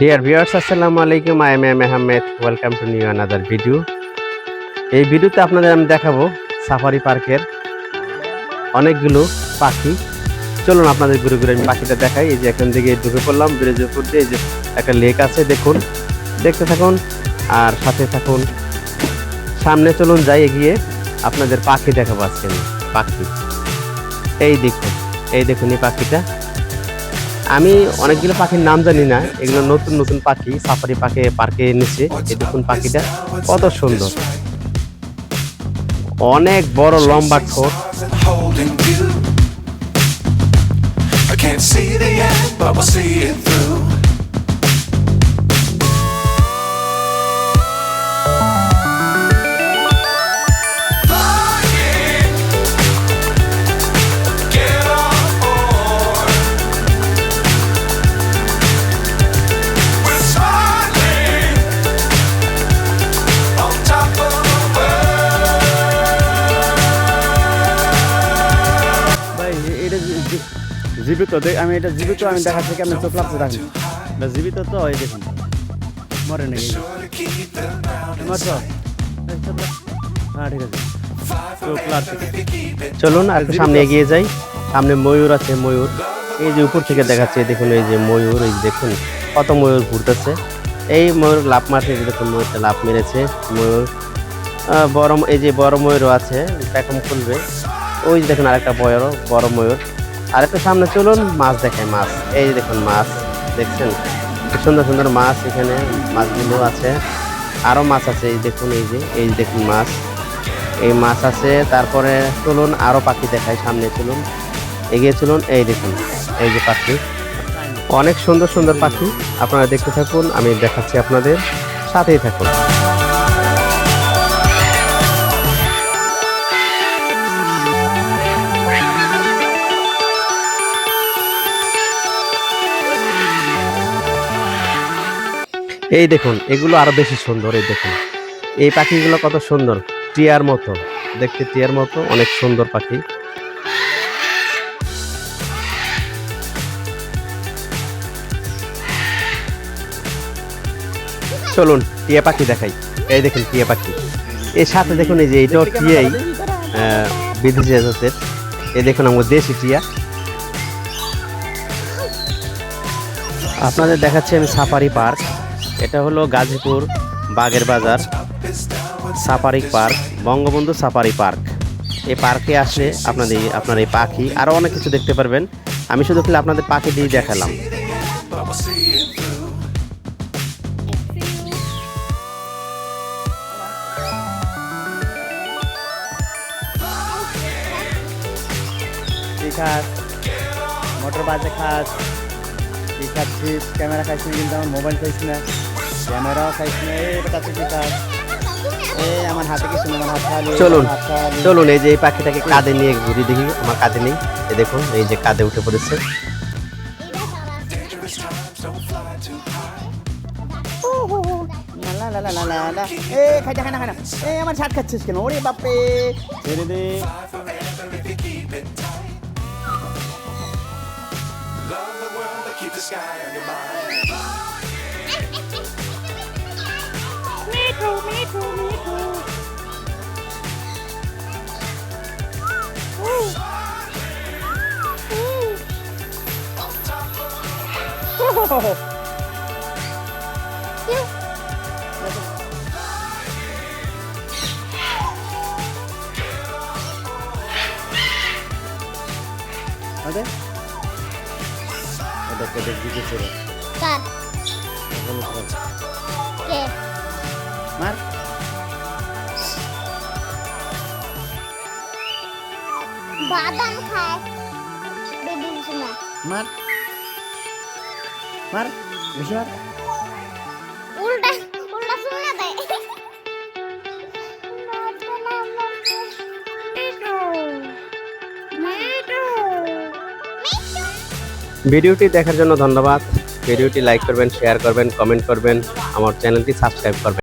Dear viewers, আসসালামু আলাইকুম। I am Ahmed. Welcome to new another video. এই ভিডিওতে আপনাদের আমি দেখাবো সাফারি পার্কের অনেকগুলো পাখি। চলুন আপনাদের ঘুরে ঘুরে আমি পাখিটা দেখাই। এই যে এখান থেকে ঢুকে পড়লাম ব্রিজের উপর দিয়ে। এই যে একটা লেক আছে, দেখুন, দেখতে থাকুন আর সাথে থাকুন। সামনে চলুন যাই এগিয়ে, আপনাদের পাখি দেখাবো আজকে আমি। পাখি এই দেখুন, এই দেখুন এই পাখিটা। আমি অনেকগুলো পাখির নাম জানি না, এগুলো নতুন নতুন পাখি সাফারি পার্কে এনেছে। এই দেখুন পাখিটা কত সুন্দর, অনেক বড় লম্বা ঠোঁট। জীবিত আমি এটা জীবিত আমি দেখাচ্ছি কি আপনি চোখ লাগছে দেখেন, এটা জীবিত তো। এই দেখুন মরে নেই। হ্যাঁ ঠিক আছে, চোখ লাগছে। চলুন আর একটু সামনে এগিয়ে যাই। সামনে ময়ূর আছে, ময়ূর এই যে উপর থেকে দেখাচ্ছে। দেখুন এই যে ময়ূর, এই দেখুন কত ময়ূর ঘুরতেছে। এই ময়ূর লাফ মারছে, দেখুন ময়ূরটা লাফ মেরেছে। ময়ূর বড়, এই যে বড় ময়ূরও আছে, পেখম খুলবে। ওই যে দেখুন আরেকটা বড় ময়ূর। আর একটু সামনে চলুন, মাছ দেখায়। মাছ এই দেখুন, মাছ দেখছেন, খুব সুন্দর সুন্দর মাছ এখানে। মাছগুলো আছে, আরও মাছ আছে। এই দেখুন, এই যে দেখুন মাছ, এই মাছ আছে। তারপরে চলুন আরও পাখি দেখায়, সামনে চলুন, এগিয়ে চলুন। এই দেখুন এই যে পাখি, অনেক সুন্দর সুন্দর পাখি। আপনারা দেখতে থাকুন, আমি দেখাচ্ছি আপনাদের, সাথেই থাকুন। এই দেখুন এগুলো আরো বেশি সুন্দর। এই দেখুন এই পাখিগুলো কত সুন্দর, টিয়ার মতো দেখতে, টিয়ার মতো অনেক সুন্দর পাখি। চলুন টিয়া পাখি দেখাই। এই দেখুন টিয়া পাখি, এর সাথে দেখুন এই যে এটাও টিয়াই, বিদেশি জাতের। এই দেখুন আমার দেশি টিয়া। আপনাদের দেখাচ্ছি আমি সাফারি পার্ক। এটা হলো গাজীপুর বাগের বাজার safari park, Bangabandhu safari park. এই পার্কে আসলে আপনার এই পাখি আরও অনেক কিছু দেখতে পারবেন। আমি শুধু খালি আপনাদের পাখি দিয়ে দেখালাম। খাস মোটর বাজে খাস, কি খাচ্ছিস? ক্যামেরা খাইছি না, কিন্তু আমার মোবাইল খাইছি না, ক্যামেরাও খাইছি না। আমার হাতে কিছু না, আমার হাত খালি। চলুন চলুন এই যে এই পাখিটাকে কাঁধে নিয়ে ঘুরি দেখি। আমার কাঁধে নেই, এই দেখুন এই যে কাঁধে উঠে পড়েছে। আমার ছাদ খাচ্ছিস কেন? ওরে বাপে, ছেড়ে দে। Keep the sky on your mind. Me too, me too, me too. Ada? Ada kedek juga sudah. Kan. Oke. Mar. Badan khas. Baby semua. Mar. Mar. Bisa? Udah semua deh. ভিডিওটি দেখার জন্য ধন্যবাদ। ভিডিওটি লাইক করবেন, share করবেন, comment করবেন, আমার চ্যানেলটি সাবস্ক্রাইব করবেন।